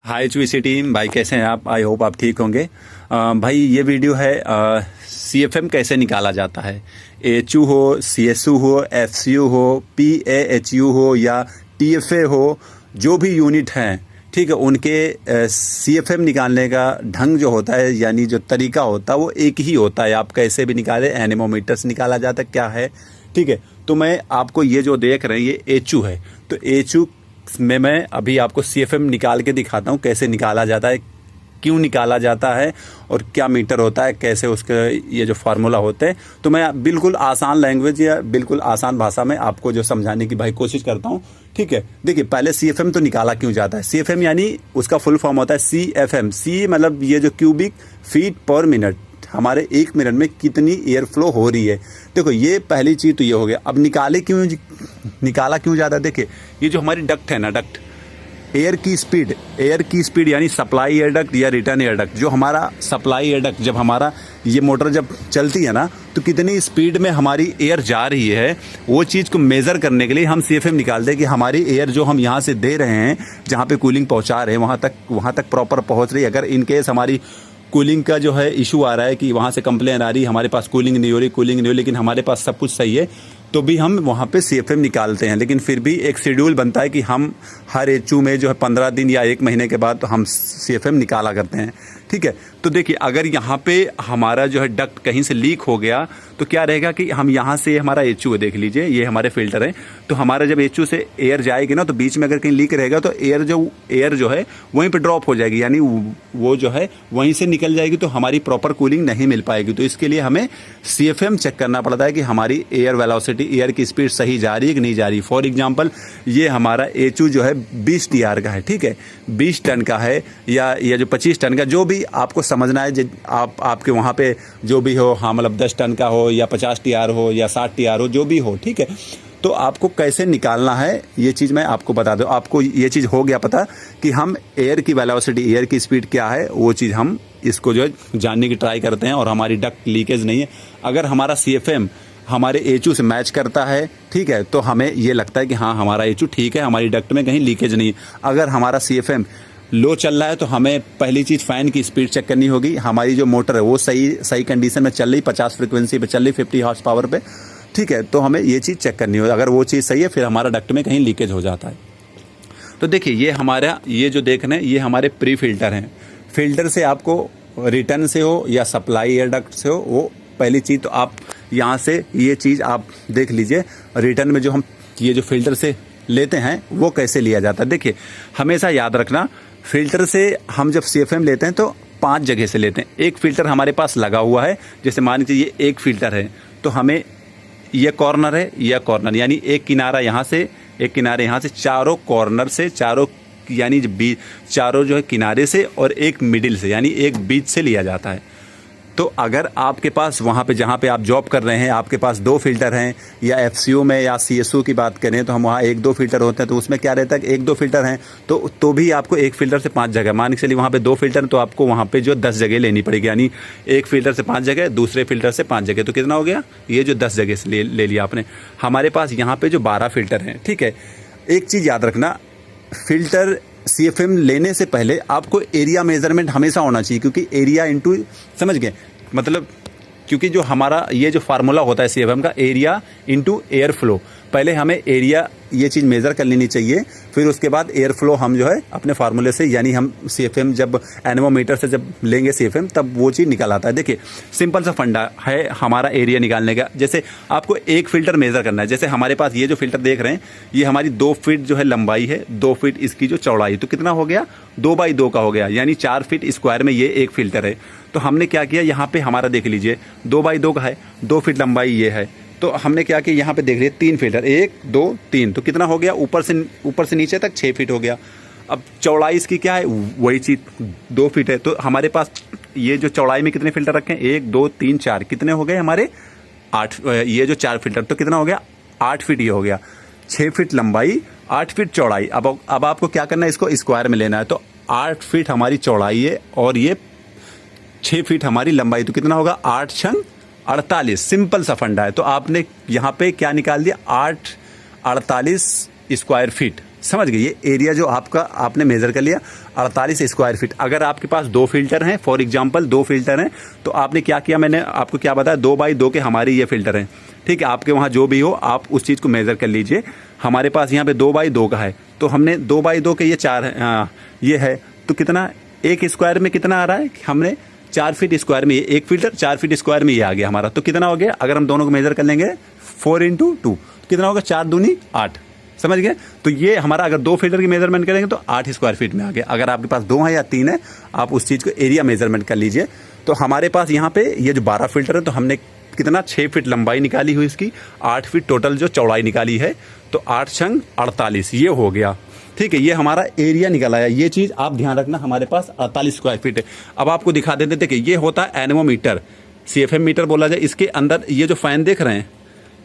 हाय चूसी टीम भाई, कैसे हैं आप? आई होप आप ठीक होंगे। भाई ये वीडियो है सीएफएम कैसे निकाला जाता है। एचयू हो, सीएसयू हो, एफसीयू हो, पीएएचयू हो या टीएफए हो, जो भी यूनिट हैं, ठीक है, उनके सीएफएम निकालने का ढंग जो होता है, यानी जो तरीका होता है वो एक ही होता है। आप कैसे भी निकालें, एनेमोमीटर से निकाला जाता है, क्या है, ठीक है। तो मैं आपको ये जो देख रहे हैं ये एचयू है, तो एचयू में मैं अभी आपको सीएफएम निकाल के दिखाता हूँ कैसे निकाला जाता है, क्यों निकाला जाता है और क्या मीटर होता है, कैसे उसके ये जो फार्मूला होते हैं। तो मैं बिल्कुल आसान लैंग्वेज या बिल्कुल आसान भाषा में आपको जो समझाने की भाई कोशिश करता हूँ, ठीक है। देखिए, पहले सीएफएम तो निकाला क्यों जाता है। सीएफएम यानी उसका फुल फॉर्म होता है सीएफएम। सी मतलब ये जो क्यूबिक फीट पर मिनट, हमारे एक मिनट में कितनी एयर फ्लो हो रही है। देखो, ये पहली चीज़ तो ये हो गया। अब निकाला क्यों जाता है। देखिए, ये जो हमारी डक्ट है ना, डक्ट एयर की स्पीड यानी सप्लाई एयर डक्ट या रिटर्न एयर डक्ट। जो हमारा सप्लाई एयर डक्ट, जब हमारा ये मोटर जब चलती है ना, तो कितनी स्पीड में हमारी एयर जा रही है, वो चीज़ को मेज़र करने के लिए हम सीएफएम निकालते हैं कि हमारी एयर जो हम यहाँ से दे रहे हैं, जहाँ पे कूलिंग पहुँचा रहे हैं, वहाँ तक प्रॉपर पहुँच रही है। अगर इन केस हमारी कूलिंग का जो है इशू आ रहा है कि वहाँ से कंप्लेन आ रही है, हमारे पास कूलिंग नहीं हो रही, लेकिन हमारे पास सब कुछ सही है, तो भी हम वहाँ पे सीएफएम निकालते हैं। लेकिन फिर भी एक शेड्यूल बनता है कि हम हर एचयू में जो है 15 दिन या 1 महीने के बाद तो हम सीएफएम निकाला करते हैं, ठीक है। तो देखिए, अगर यहाँ पे हमारा जो है डक्ट कहीं से लीक हो गया तो क्या रहेगा कि हम यहाँ से, हमारा एचयू है, देख लीजिए, ये हमारे फिल्टर है, तो हमारा जब एचयू से एयर जाएगी ना, तो बीच में अगर कहीं लीक रहेगा तो एयर जो है वहीं पे ड्रॉप हो जाएगी, यानी वो जो है वहीं से निकल जाएगी, तो हमारी प्रॉपर कूलिंग नहीं मिल पाएगी। तो इसके लिए हमें सीएफएम चेक करना पड़ता है कि हमारी एयर वेलोसिटी, एयर की स्पीड सही जा रही है कि नहीं जा रही। फॉर एग्जाम्पल, ये हमारा एचयू जो है 20 टीआर का है, ठीक है, 20 टन का है या जो 25 टन का, जो भी आपको समझना है, आपके वहाँ पे जो भी हो, हाँ, मतलब 10 टन का हो या 50 टीआर हो या 60 टीआर हो, जो भी हो, ठीक है। तो आपको कैसे निकालना है ये चीज़ मैं आपको बता दूं। आपको ये चीज़ हो गया पता कि हम एयर की वेलोसिटी, एयर की स्पीड क्या है, वो चीज़ हम इसको जो है जानने की ट्राई करते हैं, और हमारी डक्ट लीकेज नहीं है। अगर हमारा सीएफएम हमारे एचयू से मैच करता है, ठीक है, तो हमें ये लगता है कि हाँ, हमारा एचयू ठीक है, हमारी डक्ट में कहीं लीकेज नहीं है। अगर हमारा सीएफएम लो चल रहा है तो हमें पहली चीज़ फ़ैन की स्पीड चेक करनी होगी, हमारी जो मोटर है वो सही कंडीशन में चल रही, 50 फ्रिक्वेंसी पे चल रही, 50 हॉर्स पावर पे, ठीक है। तो हमें ये चीज़ चेक करनी होगी। अगर वो चीज़ सही है, फिर हमारा डक्ट में कहीं लीकेज हो जाता है। तो देखिए, ये हमारा, ये जो देख रहे हैं, ये हमारे प्री फिल्टर हैं। फिल्टर से आपको रिटर्न से हो या सप्लाई एयर डक्ट से हो, वो पहली चीज़ तो आप यहाँ से ये चीज़ आप देख लीजिए। रिटर्न में जो हम ये जो फिल्टर से लेते हैं वो कैसे लिया जाता है। देखिए, हमेशा याद रखना, फिल्टर से हम जब सीएफएम लेते हैं तो 5 जगह से लेते हैं। एक फिल्टर हमारे पास लगा हुआ है, जैसे मान लीजिए ये एक फिल्टर है, तो हमें ये कॉर्नर है, यह कॉर्नर, यानी एक किनारा यहाँ से, एक किनारे यहाँ से, चारों कॉर्नर से, चारों यानी चारों जो है किनारे से, और एक मिडिल से, यानी एक बीच से लिया जाता है। तो अगर आपके पास वहाँ पे जहाँ पे आप जॉब कर रहे हैं, आपके पास 2 फिल्टर हैं, या एफसीयू में या सीएसयू की बात करें तो हम वहाँ 1-2 फिल्टर होते हैं, तो उसमें क्या रहता है कि 1-2 फिल्टर हैं तो भी आपको एक फिल्टर से 5 जगह, मान के चलिए वहाँ पे 2 फिल्टर, तो आपको वहाँ पे जो 10 जगह लेनी पड़ेगी, यानी एक फिल्टर से 5 जगह, दूसरे फिल्टर से 5 जगह, तो कितना हो गया, ये जो 10 जगह से ले लिया आपने। हमारे पास यहाँ पर जो 12 फिल्टर हैं, ठीक है। एक चीज़ याद रखना, फिल्टर सीएफएम लेने से पहले आपको एरिया मेजरमेंट हमेशा होना चाहिए, क्योंकि एरिया इंटू, समझ गए, मतलब क्योंकि जो हमारा ये जो फार्मूला होता है सीएफएम का, एरिया इंटू एयर फ्लो, पहले हमें एरिया ये चीज़ मेज़र कर लेनी चाहिए, फिर उसके बाद एयर फ्लो हम जो है अपने फार्मूले से, यानी हम सीएफएम जब एनेमोमीटर से जब लेंगे सीएफएम, तब वो चीज़ निकल आता है। देखिए, सिंपल सा फंडा है हमारा एरिया निकालने का। जैसे आपको एक फ़िल्टर मेज़र करना है, जैसे हमारे पास ये जो फ़िल्टर देख रहे हैं, ये हमारी 2 फीट जो है लंबाई है, 2 फीट इसकी जो चौड़ाई, तो कितना हो गया, 2x2 का हो गया, यानी 4 फीट स्क्वायर में ये एक फ़िल्टर है। तो हमने क्या किया, यहाँ पे हमारा देख लीजिए 2x2 का है, 2 फीट लंबाई ये है, तो हमने क्या किया, यहाँ पे देख लीजिए 3 फिल्टर, 1 2 3, तो कितना हो गया, ऊपर से नीचे तक 6 फीट हो गया। अब चौड़ाई इसकी क्या है, वही चीज़ 2 फीट है, तो हमारे पास ये जो चौड़ाई में कितने फिल्टर रखे हैं, 1 2 3 4, कितने हो गए हमारे 8, ये जो 4 फिल्टर, तो कितना हो गया, 8 फीट ये हो गया, 6 फीट लंबाई, 8 फीट चौड़ाई। अब आपको क्या करना है, इसको स्क्वायर में लेना है, तो 8 फीट हमारी चौड़ाई है और ये 6 फीट हमारी लंबाई, तो कितना होगा, 8 छंग 48। सिंपल सा फंडा है। तो आपने यहाँ पे क्या निकाल दिया, 8 48 स्क्वायर फीट, समझ गए। ये एरिया जो आपका आपने मेजर कर लिया 48 स्क्वायर फीट। अगर आपके पास 2 फिल्टर हैं, फॉर एग्जांपल 2 फिल्टर हैं, तो आपने क्या किया, मैंने आपको क्या बताया, 2 बाई 2 के हमारे ये फिल्टर हैं, ठीक है। आपके वहाँ जो भी हो आप उस चीज़ को मेजर कर लीजिए। हमारे पास यहाँ पे 2 बाई 2 का है, तो हमने 2 बाई 2 के ये 4 है, ये है, तो कितना 1 स्क्वायर में कितना आ रहा है, हमने 4 फीट स्क्वायर में ये 1 फिल्टर, 4 फीट स्क्वायर में ये आ गया हमारा। तो कितना हो गया, अगर हम दोनों को मेजर कर लेंगे 4 × 2 कितना होगा, 4 दूनी 8, समझ गए। तो ये हमारा अगर 2 फिल्टर की मेजरमेंट करेंगे तो 8 स्क्वायर फीट में आ गया। अगर आपके पास 2 है या 3 है, आप उस चीज़ को एरिया मेजरमेंट कर लीजिए। तो हमारे पास यहाँ पे ये जो 12 फिल्टर है, तो हमने कितना 6 फीट लंबाई निकाली हुई इसकी, 8 फीट टोटल जो चौड़ाई निकाली है, तो 8 × 48 ये हो गया, ठीक है। ये हमारा एरिया निकल आया। ये चीज़ आप ध्यान रखना, हमारे पास 48 स्क्वायर फीट है। अब आपको दिखा देते, देखिए ये होता है एनेमोमीटर, CFM मीटर बोला जाए। इसके अंदर ये जो फैन देख रहे हैं,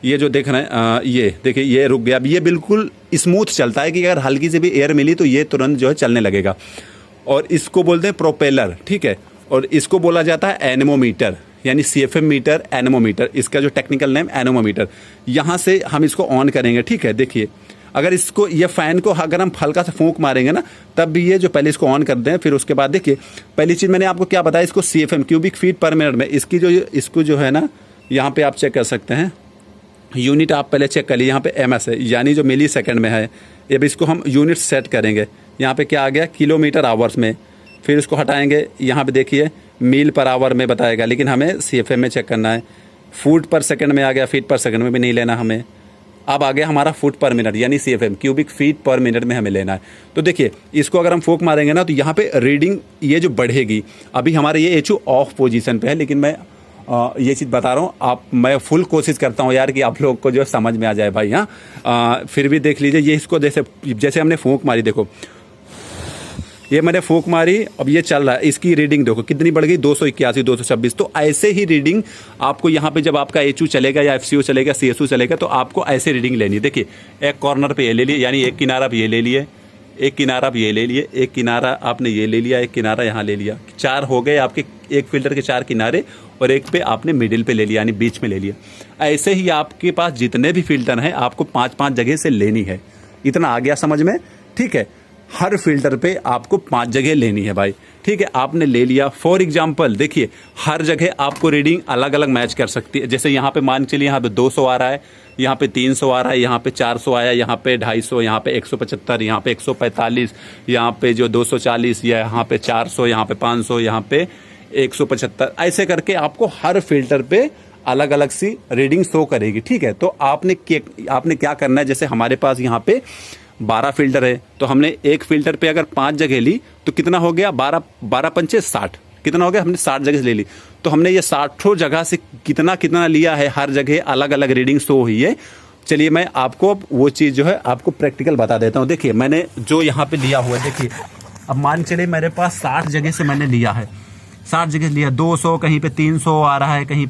ये जो देख रहे हैं, ये देखिए ये रुक गया। अब ये बिल्कुल स्मूथ चलता है कि अगर हल्की से भी एयर मिली तो ये तुरंत जो है चलने लगेगा, और इसको बोलते हैं प्रोपेलर, ठीक है। और इसको बोला जाता है एनेमोमीटर, यानी CFM मीटर, एनेमोमीटर, इसका जो टेक्निकल नेम एनेमोमीटर। यहाँ से हम इसको ऑन करेंगे, ठीक है। देखिए अगर इसको, ये फ़ैन को अगर हम हल्का से फूंक मारेंगे ना, तब भी ये जो पहले इसको ऑन कर दें, फिर उसके बाद देखिए पहली चीज़ मैंने आपको क्या बताया, इसको CFM क्यूबिक फीट पर मिनट में, इसकी जो इसको जो है ना, यहाँ पे आप चेक कर सकते हैं, यूनिट आप पहले चेक कर लीजिए। यहाँ पे MS है, यानी जो मिली सेकेंड में है। अब इसको हम यूनिट सेट करेंगे, यहाँ पे क्या आ गया, किलोमीटर आवर्स में। फिर इसको हटाएंगे, यहाँ पे देखिए मील पर आवर में बताएगा, लेकिन हमें CFM में चेक करना है। फुट पर सेकंड में आ गया, फीट पर सेकंड में भी नहीं लेना हमें। अब आ गया हमारा फुट पर मिनट, यानी CFM क्यूबिक फीट पर मिनट में हमें लेना है। तो देखिए इसको अगर हम फूंक मारेंगे ना, तो यहाँ पे रीडिंग ये जो बढ़ेगी। अभी हमारे ये HO ऑफ पोजीशन पे है, लेकिन मैं ये चीज़ बता रहा हूँ, मैं फुल कोशिश करता हूँ यार कि आप लोग को जो समझ में आ जाए भाई। हाँ, फिर भी देख लीजिए, ये इसको जैसे हमने फूंक मारी, देखो ये मैंने फूंक मारी, अब ये चल रहा है, इसकी रीडिंग देखो कितनी बढ़ गई, 281, 226। तो ऐसे ही रीडिंग आपको यहाँ पे जब आपका HO चलेगा या FCO चलेगा, CSO चलेगा, तो आपको ऐसे रीडिंग लेनी है। देखिए एक कॉर्नर पे ये ले लिए, यानी एक किनारा पे ये ले लिए, एक किनारा आप ये ले लिए, एक किनारा आपने ये ले लिया, एक किनारा यहाँ ले लिया। 4 हो गए आपके, एक फिल्टर के 4 किनारे, और एक पे आपने मिडिल पे ले लिया, यानी बीच में ले लिया। ऐसे ही आपके पास जितने भी फिल्टर हैं, आपको 5-5 जगह से लेनी है। इतना आ गया समझ में, ठीक है। हर फिल्टर पे आपको 5 जगह लेनी है भाई, ठीक है। आपने ले लिया, फॉर एग्जांपल देखिए हर जगह आपको रीडिंग अलग अलग मैच कर सकती है। जैसे यहाँ पे मान के चलिए, यहाँ पे 200 आ रहा है, यहाँ पे 300 आ रहा है, यहाँ पे 400 आया, यहाँ पे 250, यहाँ पे 175, यहाँ पे 145, यहाँ पे जो 240, यहाँ पे 400, यहाँ पे 500, यहाँ पे 175, ऐसे करके आपको हर फिल्टर पे अलग अलग सी रीडिंग शो करेगी, ठीक है। तो आपने क्या करना है, जैसे हमारे पास यहाँ पे 12 फिल्टर है, तो हमने एक फिल्टर पे अगर 5 जगह ली तो कितना हो गया, 12 पंचे 60, कितना हो गया, हमने 60 जगह से ले ली। तो हमने ये 60 जगह से कितना लिया है, हर जगह अलग अलग रीडिंग शो हुई है। चलिए मैं आपको वो चीज़ जो है आपको प्रैक्टिकल बता देता हूँ। देखिए मैंने जो यहाँ पे लिया हुआ है, देखिए अब मान चलिए मेरे पास 60 जगह से मैंने लिया है, 60 जगह लिया, 200, कहीं पे 300 आ रहा है, कहीं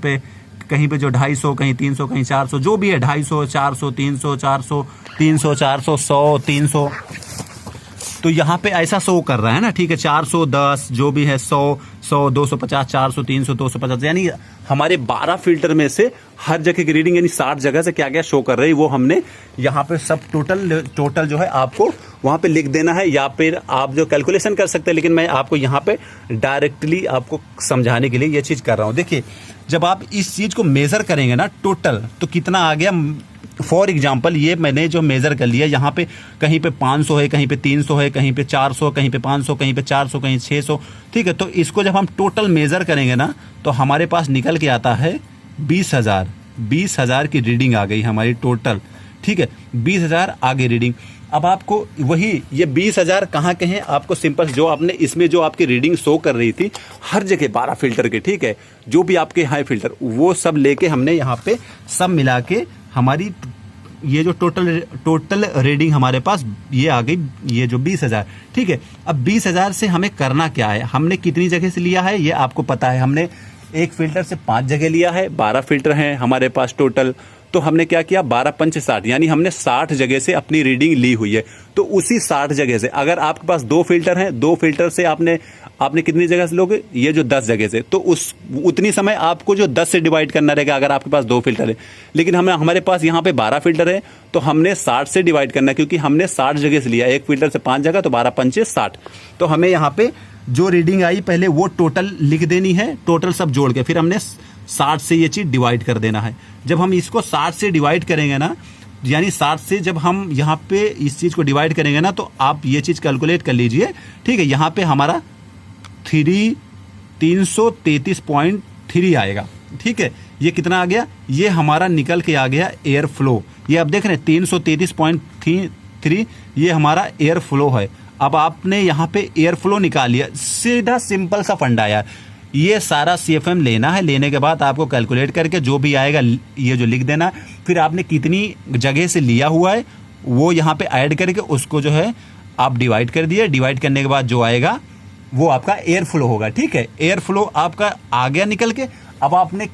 पे जो 250, कहीं 300, कहीं 400, जो भी है 250, 400, 300, 400, 300, 400, 100, 300। तो यहाँ पे ऐसा शो कर रहा है ना, ठीक है। 410 जो भी है, 100, 250, 400, 300, 250, यानी हमारे 12 फिल्टर में से हर जगह की रीडिंग, यानी 60 जगह से क्या क्या शो कर रही है, वो हमने यहाँ पे सब टोटल जो है आपको वहाँ पे लिख देना है, या फिर आप जो कैलकुलेशन कर सकते हैं। लेकिन मैं आपको यहाँ पे डायरेक्टली आपको समझाने के लिए ये चीज़ कर रहा हूँ। देखिए जब आप इस चीज़ को मेज़र करेंगे ना टोटल, तो कितना आ गया। फॉर एग्जाम्पल ये मैंने जो मेज़र कर लिया, यहाँ पे कहीं पे 500 है, कहीं पे 300 है, कहीं पे 400, कहीं पे 500, कहीं पे 400, कहीं 600, ठीक है। तो इसको जब हम टोटल मेज़र करेंगे ना, तो हमारे पास निकल के आता है 20,000 की रीडिंग आ गई हमारी टोटल, ठीक है। 20,000 आगे रीडिंग। अब आपको वही ये 20,000 कहाँ के हैं, आपको सिंपल जो आपने इसमें जो आपकी रीडिंग शो कर रही थी हर जगह 12 फिल्टर के, ठीक है, जो भी आपके हाई फिल्टर, वो सब लेके हमने यहाँ पे सब मिला के हमारी ये जो टोटल रीडिंग हमारे पास ये आ गई, ये जो 20,000, ठीक है। अब 20,000 से हमें करना क्या है, हमने कितनी जगह से लिया है ये आपको पता है। हमने एक फिल्टर से 5 जगह लिया है, 12 फिल्टर हैं हमारे पास टोटल, तो हमने क्या किया 12 पंच 60, यानी हमने 60 जगह से अपनी रीडिंग ली हुई है। तो उसी 60 जगह से अगर आपके पास 2 फिल्टर हैं, 2 फिल्टर से आपने कितनी जगह से लोगे, ये जो 10 जगह से, तो उतनी समय आपको जो 10 से डिवाइड करना रहेगा अगर आपके पास 2 फिल्टर है। लेकिन हमारे पास यहाँ पे 12 फिल्टर है, तो हमने 60 से डिवाइड करना है, क्योंकि हमने 60 जगह से लिया, एक फिल्टर से 5 जगह, तो 12 पंचे 60। तो हमें यहाँ पे जो रीडिंग आई पहले वो टोटल लिख देनी है, टोटल सब जोड़ के, फिर हमने 60 से ये चीज डिवाइड कर देना है। जब हम इसको 60 से डिवाइड करेंगे ना, यानी 60 से जब हम यहाँ पे इस चीज को डिवाइड करेंगे ना, तो आप ये चीज कैलकुलेट कर लीजिए, ठीक है। यहाँ पे हमारा 333.3 आएगा, ठीक है। ये कितना आ गया, ये हमारा निकल के आ गया एयर फ्लो। ये आप देख रहे हैं 333.3 ये हमारा एयर फ्लो है। अब आपने यहाँ पे एयर फ्लो निकाल लिया, सीधा सिंपल सा फंडा यार। ये सारा CFM लेना है, लेने के बाद आपको कैलकुलेट करके जो भी आएगा ये जो लिख देना, फिर आपने कितनी जगह से लिया हुआ है वो यहाँ पे ऐड करके उसको जो है आप डिवाइड कर दिए। डिवाइड करने के बाद जो आएगा वो आपका एयर फ्लो होगा, ठीक है। एयर फ्लो आपका आ गया निकल के। अब आपने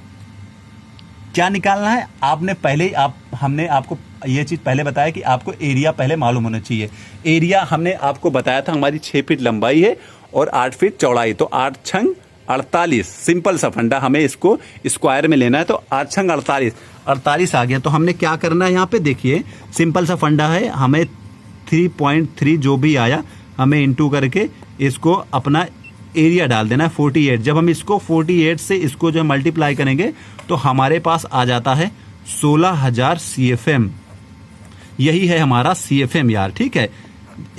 क्या निकालना है, आपने पहले हमने आपको ये चीज पहले बताया कि आपको एरिया पहले मालूम होना चाहिए। एरिया हमने आपको बताया था हमारी 6 फीट लंबाई है और 8 फीट चौड़ाई, तो 8 छंग 48, सिंपल सा फंडा, हमें इसको स्क्वायर में लेना है। तो 8 छंग 48 आ गया। तो हमने क्या करना है, यहाँ पे देखिए सिंपल सा फंडा है, हमें 3.3 जो भी आया हमें इंटू करके इसको अपना एरिया डाल देना है 48। जब हम इसको 48 से इसको जो मल्टीप्लाई करेंगे तो हमारे पास आ जाता है 16,000 CFM। यही है हमारा CFM यार, ठीक है।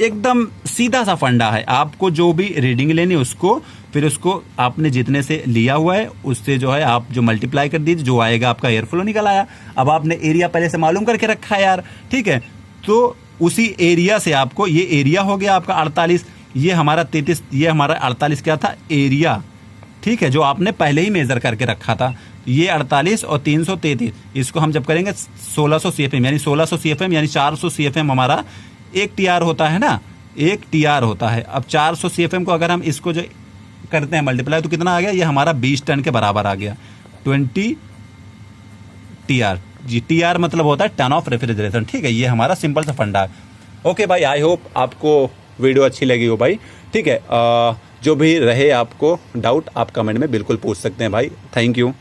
एकदम सीधा सा फंडा है। आपको जो भी रीडिंग लेनी उसको फिर उसको आपने जितने से लिया हुआ है उससे जो है आप जो मल्टीप्लाई कर दीजिए, जो आएगा आपका एयर फ्लो निकल आया। अब आपने एरिया पहले से मालूम करके रखा है यार, ठीक है। तो उसी एरिया से आपको, ये एरिया हो गया आपका 48, ये हमारा 33, ये हमारा 48 क्या था, एरिया, ठीक है, जो आपने पहले ही मेजर करके रखा था। ये 48 और 333, इसको हम जब करेंगे 1600 CFM, यानी 1600 CFM यानी 400 CFM हमारा एक TR होता है ना, एक TR होता है। अब 400 CFM को अगर हम इसको जो करते हैं मल्टीप्लाई तो कितना आ गया, ये हमारा 20 टन के बराबर आ गया, 20 TR। जी TR मतलब होता है टन ऑफ रेफ्रिजरेशन, ठीक है। ये हमारा सिंपल सा फंडा है। ओके भाई, आई होप आपको वीडियो अच्छी लगी हो भाई, ठीक है। जो भी रहे आपको डाउट आप कमेंट में बिल्कुल पूछ सकते हैं भाई। Thank you.